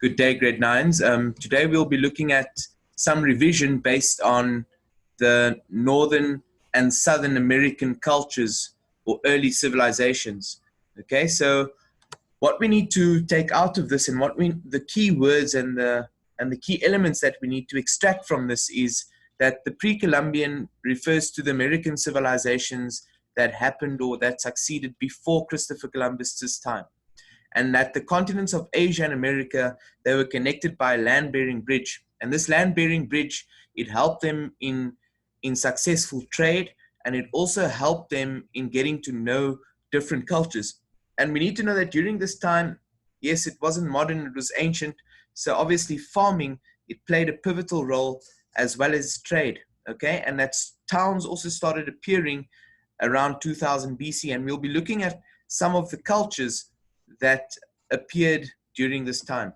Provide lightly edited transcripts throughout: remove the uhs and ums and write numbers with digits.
Good day, grade nines. Today we'll be looking at some revision based on the Northern and Southern American cultures or early civilizations. Okay, so what we need to take out of this and the key words and the key elements that we need to extract from this is that the pre-Columbian refers to the American civilizations that happened or that succeeded before Christopher Columbus's time, and that the continents of Asia and America, they were connected by a land-bearing bridge. And this land-bearing bridge, it helped them in successful trade, and it also helped them in getting to know different cultures. And we need to know that during this time, yes, it wasn't modern, it was ancient. So obviously farming, it played a pivotal role as well as trade, okay? And that towns also started appearing around 2000 BC. And we'll be looking at some of the cultures that appeared during this time.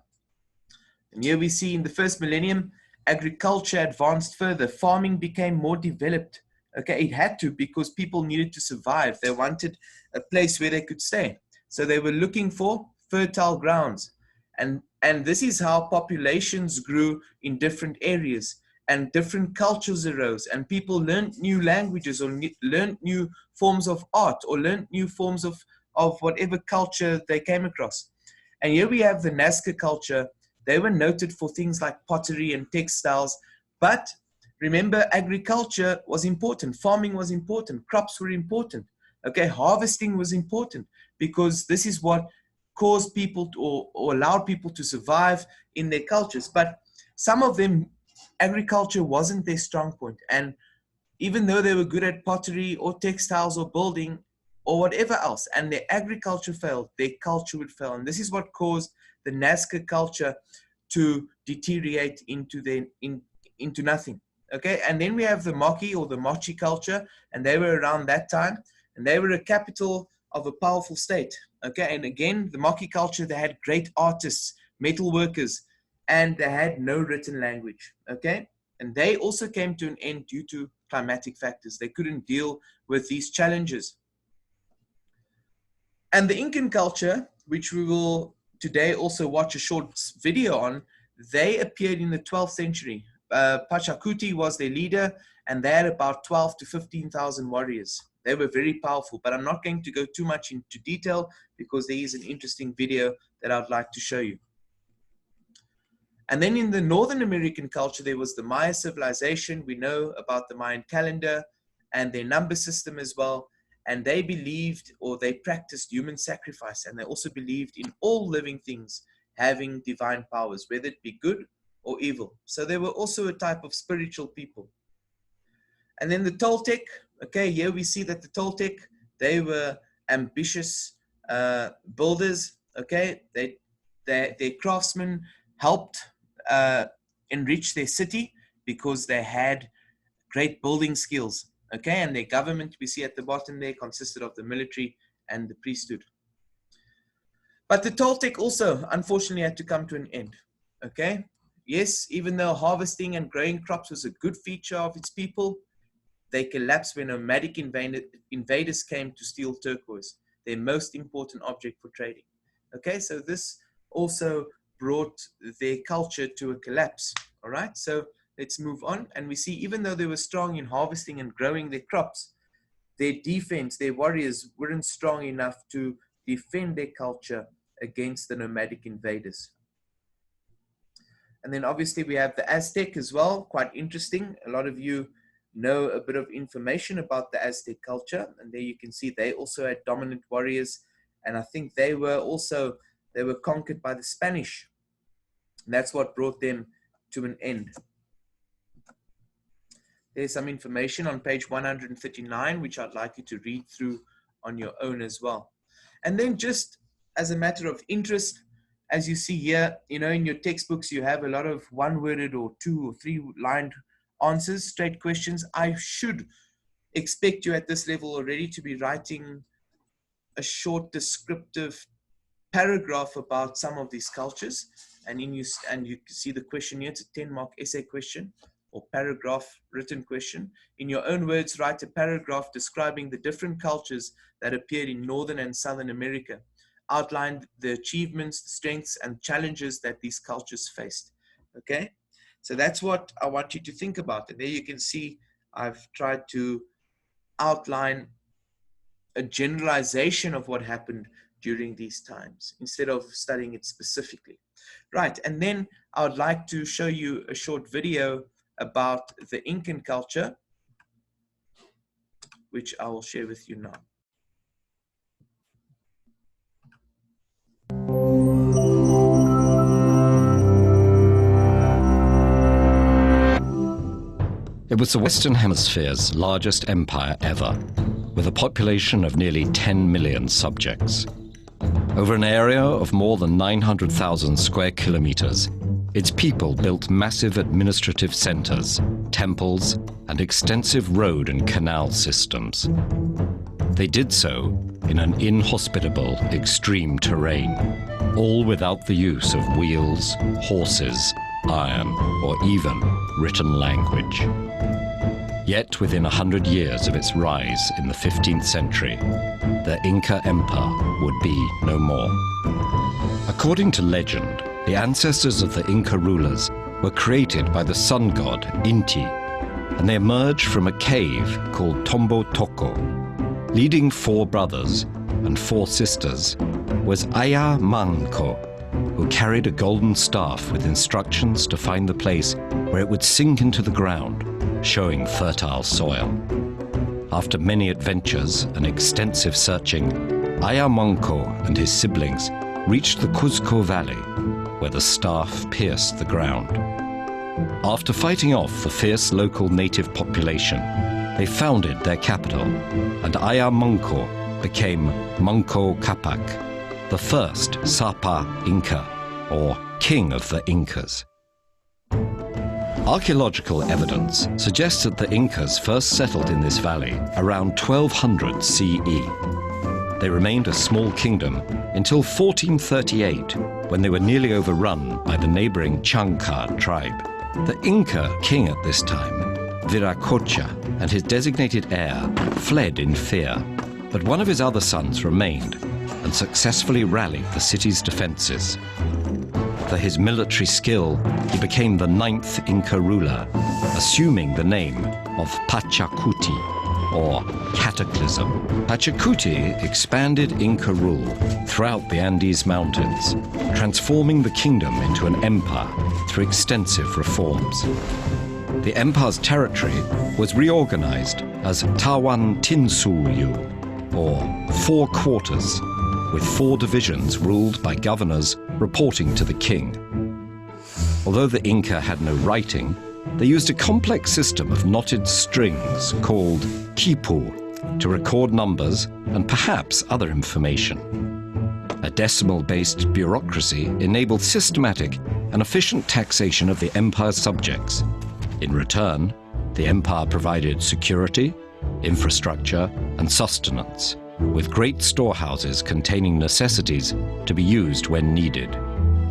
And here we see in the first millennium, agriculture advanced further. Farming became more developed. Okay, it had to, because people needed to survive. They wanted a place where they could stay. So they were looking for fertile grounds. And this is how populations grew in different areas, and different cultures arose, and people learned new languages, or learned new forms of art, or learned new forms of whatever culture they came across. And here we have the Nazca culture. They were noted for things like pottery and textiles. But remember, agriculture was important. Farming was important. Crops were important. Okay, harvesting was important, because this is what caused people to, or allowed people to survive in their cultures. But some of them, agriculture wasn't their strong point. And even though they were good at pottery or textiles or building or whatever else, and their agriculture failed, their culture would fail. And this is what caused the Nazca culture to deteriorate into nothing. Okay, and then we have the Mochi or the Mochi culture, and they were around that time, and they were a capital of a powerful state. Okay, and again, the Mochi culture, they had great artists, metal workers, and they had no written language. Okay, and they also came to an end due to climatic factors. They couldn't deal with these challenges. And the Incan culture, which we will today also watch a short video on, they appeared in the 12th century. Pachacuti was their leader, and they had about 12 to 15,000 warriors. They were very powerful, but I'm not going to go too much into detail, because there is an interesting video that I'd like to show you. And then in the Northern American culture, there was the Maya civilization. We know about the Mayan calendar and their number system as well. And they believed, or they practiced, human sacrifice. And they also believed in all living things having divine powers, whether it be good or evil. So they were also a type of spiritual people. And then the Toltec, okay, here we see that the Toltec, they were ambitious builders, okay. Their craftsmen helped enrich their city, because they had great building skills. Okay, and their government, we see at the bottom there, consisted of the military and the priesthood. But the Toltec also, unfortunately, had to come to an end. Okay, yes, even though harvesting and growing crops was a good feature of its people, they collapsed when nomadic invaders came to steal turquoise, their most important object for trading. Okay, so this also brought their culture to a collapse. All right, so let's move on. And we see, even though they were strong in harvesting and growing their crops, their defense, their warriors weren't strong enough to defend their culture against the nomadic invaders. And then obviously we have the Aztec as well, quite interesting. A lot of you know a bit of information about the Aztec culture. And there you can see they also had dominant warriors. And I think they were conquered by the Spanish. And that's what brought them to an end. There's some information on page 139, which I'd like you to read through on your own as well. And then, just as a matter of interest, as you see here, in your textbooks, you have a lot of one-worded or 2 or 3-lined answers, straight questions. I should expect you at this level already to be writing a short descriptive paragraph about some of these cultures. And you can see the question here. It's a 10-mark essay question or paragraph written question. In your own words, write a paragraph describing the different cultures that appeared in Northern and Southern America. outlined the achievements, the strengths, and challenges that these cultures faced. Okay, so that's what I want you to think about. And there you can see I've tried to outline a generalization of what happened during these times instead of studying it specifically. Right, and then I would like to show you a short video about the Incan culture, which I will share with you now. It was the Western Hemisphere's largest empire ever, with a population of nearly 10 million subjects. Over an area of more than 900,000 square kilometers, its people built massive administrative centers, temples, and extensive road and canal systems. They did so in an inhospitable, extreme terrain, all without the use of wheels, horses, iron, or even written language. Yet within 100 years of its rise in the 15th century, the Inca Empire would be no more. According to legend, the ancestors of the Inca rulers were created by the sun god Inti, and they emerged from a cave called Tombo Toko. Leading 4 brothers and 4 sisters was Aya Manco, who carried a golden staff with instructions to find the place where it would sink into the ground, showing fertile soil. After many adventures and extensive searching, Aya Manco and his siblings reached the Cuzco Valley, where the staff pierced the ground. After fighting off the fierce local native population, they founded their capital, and Aya Manco became Manco Capac, the first Sapa Inca, or King of the Incas. Archaeological evidence suggests that the Incas first settled in this valley around 1200 CE. They remained a small kingdom until 1438, when they were nearly overrun by the neighboring Chankar tribe. The Inca king at this time, Viracocha, and his designated heir fled in fear, but one of his other sons remained and successfully rallied the city's defenses. For his military skill, he became the 9th Inca ruler, assuming the name of Pachacuti, or Cataclysm. Pachacuti expanded Inca rule throughout the Andes Mountains, transforming the kingdom into an empire through extensive reforms. The empire's territory was reorganized as Tawantinsuyu, or 4 quarters, with 4 divisions ruled by governors reporting to the king. Although the Inca had no writing, they used a complex system of knotted strings called quipu to record numbers and perhaps other information. A decimal-based bureaucracy enabled systematic and efficient taxation of the empire's subjects. In return, the empire provided security, infrastructure, and sustenance, with great storehouses containing necessities to be used when needed.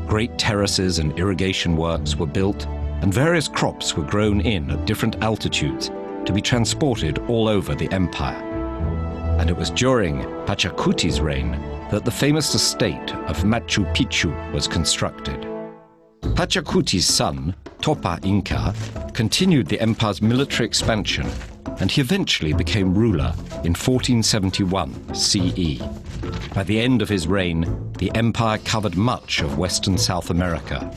Great terraces and irrigation works were built, and various crops were grown in at different altitudes to be transported all over the empire. And it was during Pachacuti's reign that the famous estate of Machu Picchu was constructed. Pachacuti's son, Topa Inca, continued the empire's military expansion, and he eventually became ruler in 1471 CE. By the end of his reign, the empire covered much of western South America.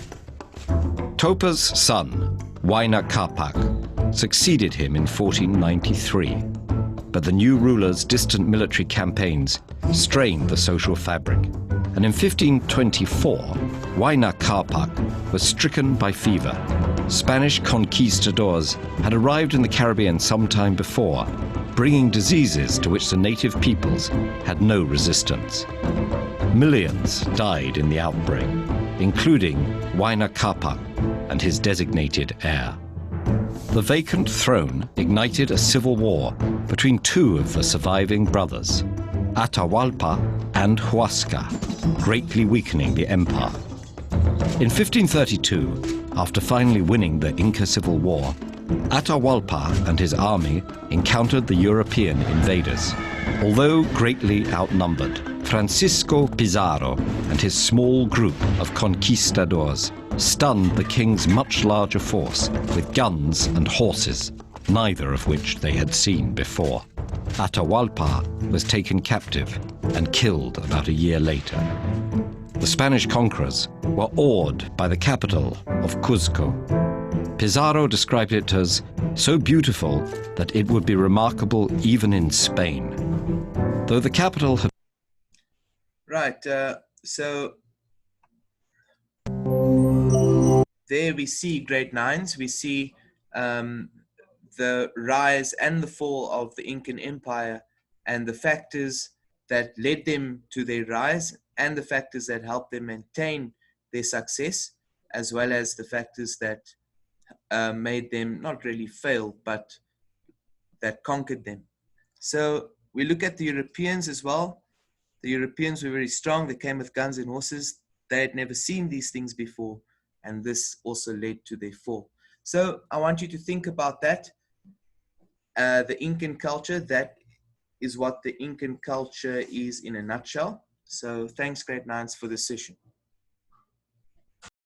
Topa's son, Huayna Capac, succeeded him in 1493, but the new ruler's distant military campaigns strained the social fabric, and in 1524, Huayna Capac was stricken by fever. Spanish conquistadors had arrived in the Caribbean some time before, bringing diseases to which the native peoples had no resistance. Millions died in the outbreak, including Huayna Capac and his designated heir. The vacant throne ignited a civil war between 2 of the surviving brothers, Atahualpa and Huasca, greatly weakening the empire. In 1532, after finally winning the Inca Civil War, Atahualpa and his army encountered the European invaders. Although greatly outnumbered, Francisco Pizarro and his small group of conquistadors stunned the king's much larger force with guns and horses, neither of which they had seen before. Atahualpa was taken captive and killed about a year later. The Spanish conquerors were awed by the capital of Cuzco. Pizarro described it as so beautiful that it would be remarkable even in Spain. Though the capital had... Right, so there we see Great Nines. We see the rise and the fall of the Incan Empire and the factors that led them to their rise and the factors that helped them maintain their success, as well as the factors that made them not really fail, but that conquered them. So we look at the Europeans as well. The Europeans were very strong. They came with guns and horses. They had never seen these things before, and this also led to their fall. So I want you to think about that. The Incan culture, that is what the Incan culture is in a nutshell. So thanks, Great Nines, for this session.